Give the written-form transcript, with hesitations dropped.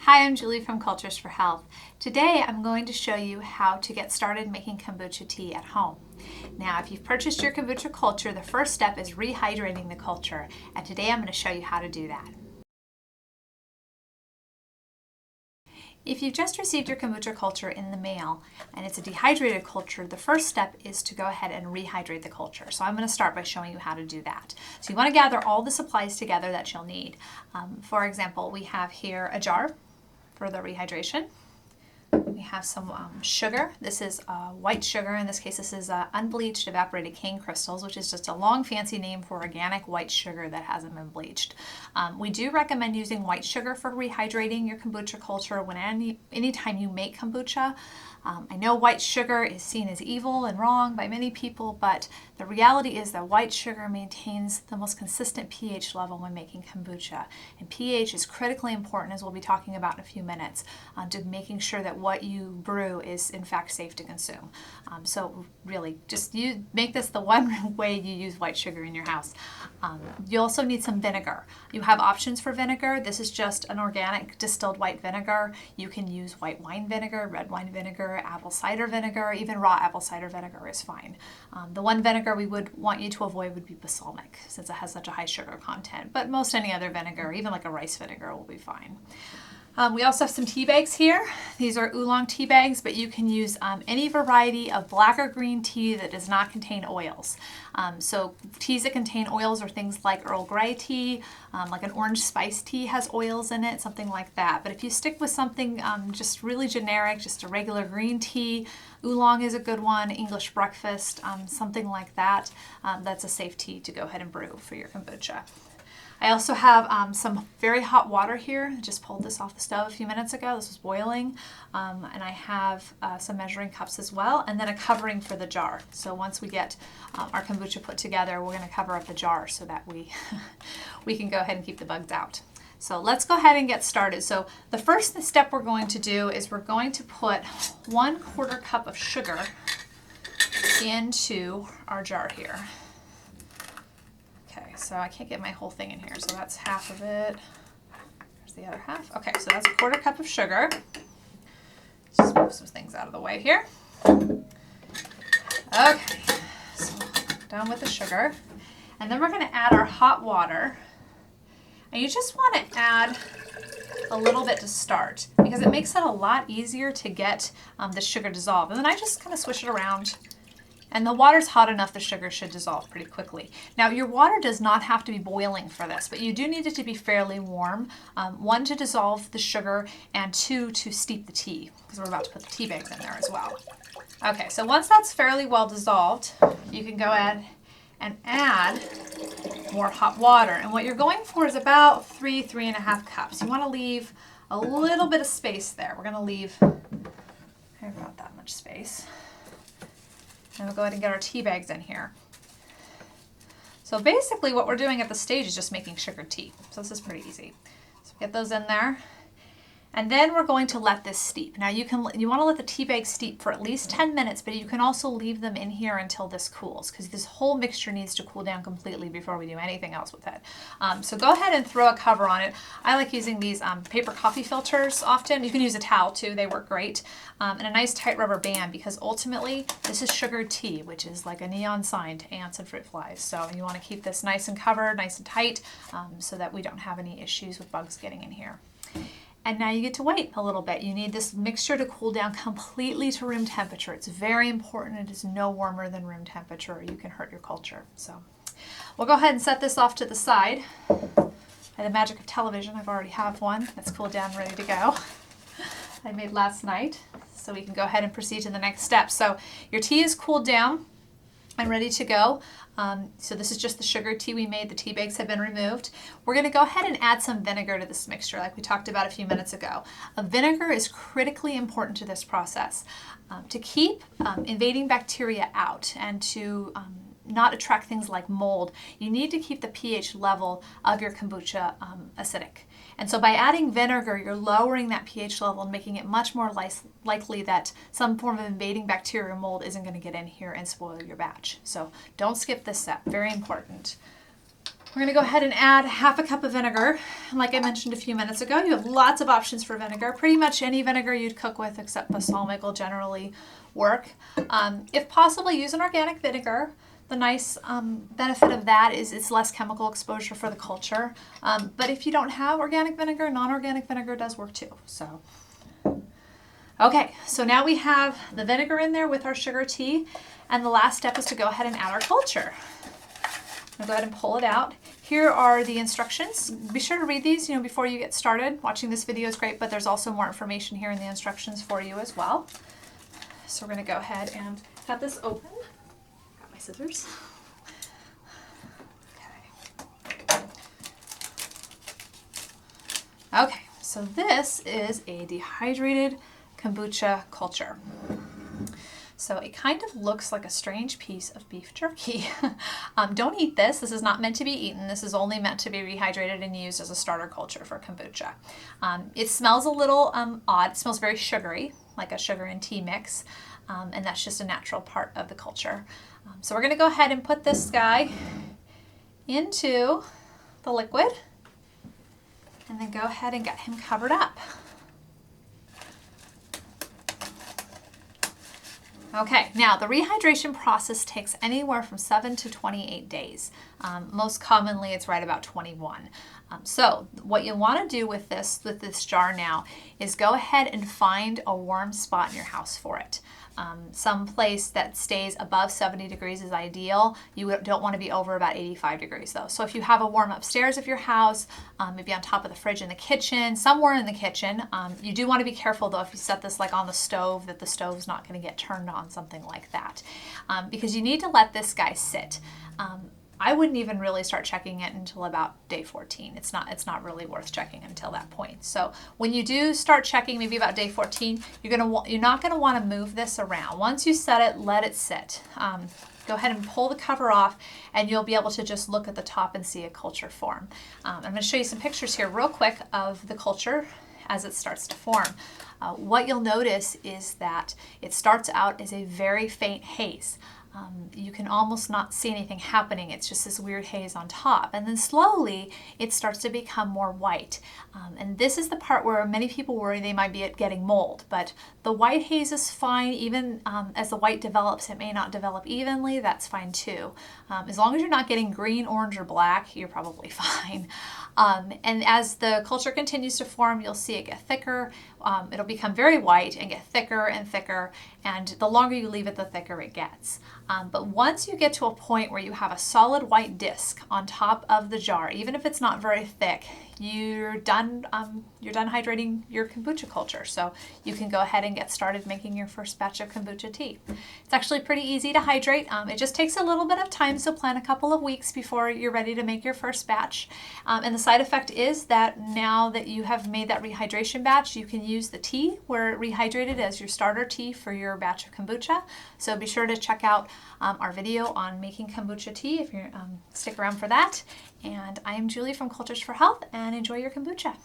Hi, I'm Julie from Cultures for Health. Today I'm going to show you how to get started making kombucha tea at home. Now, if you've purchased your kombucha culture, the first step is rehydrating the culture, and today I'm going to show you how to do that. If you've just received your kombucha culture in the mail and it's a dehydrated culture, the first step is to go ahead and rehydrate the culture. So I'm going to start by showing you how to do that. So you want to gather all the supplies together that you'll need. For example, we have here a jar for the rehydration. We have some sugar. This is white sugar. In this case, this is unbleached evaporated cane crystals, which is just a long fancy name for organic white sugar that hasn't been bleached. We do recommend using white sugar for rehydrating your kombucha culture when anytime you make kombucha. I know white sugar is seen as evil and wrong by many people, but the reality is that white sugar maintains the most consistent pH level when making kombucha. And pH is critically important, as we'll be talking about in a few minutes, to making sure that what you brew is in fact safe to consume. So really, just make this the one way you use white sugar in your house. You also need some vinegar. You have options for vinegar. This is just an organic distilled white vinegar. You can use white wine vinegar, red wine vinegar, apple cider vinegar, even raw apple cider vinegar is fine. The one vinegar we would want you to avoid would be balsamic, since it has such a high sugar content, but most any other vinegar, even like a rice vinegar, will be fine. We also have some tea bags here. These are oolong tea bags, but you can use any variety of black or green tea that does not contain oils. So teas that contain oils are things like Earl Grey tea, like an orange spice tea has oils in it, something like that. But if you stick with something just really generic, just a regular green tea, oolong is a good one, English breakfast, something like that, that's a safe tea to go ahead and brew for your kombucha. I also have some very hot water here. I just pulled this off the stove a few minutes ago. This was boiling. And I have some measuring cups as well, and then a covering for the jar. So once we get our kombucha put together, we're going to cover up the jar so that we can go ahead and keep the bugs out. So let's go ahead and get started. So the first step we're going to do is we're going to put 1/4 cup of sugar into our jar here. Okay, so I can't get my whole thing in here, so that's half of it. There's the other half. Okay, so that's 1/4 cup of sugar. Just move some things out of the way here. Okay, so done with the sugar. And then we're going to add our hot water. And you just want to add a little bit to start, because it makes it a lot easier to get the sugar dissolved. And then I just kind of swish it around. And the water's hot enough, the sugar should dissolve pretty quickly. Now, your water does not have to be boiling for this, but you do need it to be fairly warm. 1, to dissolve the sugar, and 2, to steep the tea, because we're about to put the tea bags in there as well. Okay, so once that's fairly well dissolved, you can go ahead and add more hot water. And what you're going for is about 3.5 cups. You want to leave a little bit of space there. We're going to leave about that much space. And we'll go ahead and get our tea bags in here. So basically what we're doing at this stage is just making sugar tea. So this is pretty easy. So get those in there. And then we're going to let this steep. Now you want to let the tea bags steep for at least 10 minutes, but you can also leave them in here until this cools, because this whole mixture needs to cool down completely before we do anything else with it. So go ahead and throw a cover on it. I like using these paper coffee filters often. You can use a towel too, they work great. And a nice tight rubber band, because ultimately this is sugar tea, which is like a neon sign to ants and fruit flies. So you want to keep this nice and covered, nice and tight, so that we don't have any issues with bugs getting in here. And now you get to wait a little bit. You need this mixture to cool down completely to room temperature. It's very important. It is no warmer than room temperature, or you can hurt your culture. So we'll go ahead and set this off to the side. By the magic of television, I've already have one that's cooled down, ready to go. I made last night, so we can go ahead and proceed to the next step. So your tea is cooled down and ready to go. So this is just the sugar tea we made. The tea bags have been removed. We're going to go ahead and add some vinegar to this mixture, like we talked about a few minutes ago. Vinegar is critically important to this process. To keep invading bacteria out and to not attract things like mold, you need to keep the pH level of your kombucha acidic. And so by adding vinegar, you're lowering that pH level and making it much more likely that some form of invading bacteria or mold isn't going to get in here and spoil your batch. So don't skip this step, very important. We're going to go ahead and add half a cup of vinegar. And like I mentioned a few minutes ago, you have lots of options for vinegar. Pretty much any vinegar you'd cook with except balsamic will generally work. If possible, use an organic vinegar. The nice benefit of that is it's less chemical exposure for the culture. But if you don't have organic vinegar, non-organic vinegar does work too. So, okay, so now we have the vinegar in there with our sugar tea. And the last step is to go ahead and add our culture. I'm going to go ahead and pull it out. Here are the instructions. Be sure to read these, before you get started. Watching this video is great, but there's also more information here in the instructions for you as well. So we're going to go ahead and cut this open. Got my scissors. Okay, so this is a dehydrated kombucha culture. So it kind of looks like a strange piece of beef jerky. Don't eat this. This is not meant to be eaten. This is only meant to be rehydrated and used as a starter culture for kombucha. It smells a little odd. It smells very sugary, like a sugar and tea mix. And that's just a natural part of the culture. So we're going to go ahead and put this guy into the liquid and then go ahead and get him covered up. Okay, now the rehydration process takes anywhere from 7 to 28 days. Most commonly it's right about 21. So what you want to do with this jar now is go ahead and find a warm spot in your house for it. Some place that stays above 70 degrees is ideal. You don't want to be over about 85 degrees though. So if you have a warm upstairs of your house, maybe on top of the fridge in the kitchen, somewhere in the kitchen, you do want to be careful though if you set this like on the stove that the stove's not going to get turned on, something like that. Because you need to let this guy sit. I wouldn't even really start checking it until about day 14. It's not really worth checking until that point. So when you do start checking, maybe about day 14, you're not gonna want to move this around. Once you set it, let it sit. Go ahead and pull the cover off, and you'll be able to just look at the top and see a culture form. I'm going to show you some pictures here real quick of the culture as it starts to form. What you'll notice is that it starts out as a very faint haze. You can almost not see anything happening. It's just this weird haze on top. And then slowly it starts to become more white. And this is the part where many people worry they might be getting mold. But the white haze is fine. Even as the white develops, it may not develop evenly. That's fine too. As long as you're not getting green, orange, or black, you're probably fine. And as the culture continues to form, you'll see it get thicker. It'll become very white and get thicker and thicker. And the longer you leave it, the thicker it gets. But once you get to a point where you have a solid white disc on top of the jar, even if it's not very thick, you're done hydrating your kombucha culture. So you can go ahead and get started making your first batch of kombucha tea. It's actually pretty easy to hydrate. It just takes a little bit of time, so plan a couple of weeks before you're ready to make your first batch. And the side effect is that now that you have made that rehydration batch, you can use the tea where it rehydrated as your starter tea for your batch of kombucha. So be sure to check out our video on making kombucha tea if you stick around for that. And I am Julie from Cultures for Health, and enjoy your kombucha.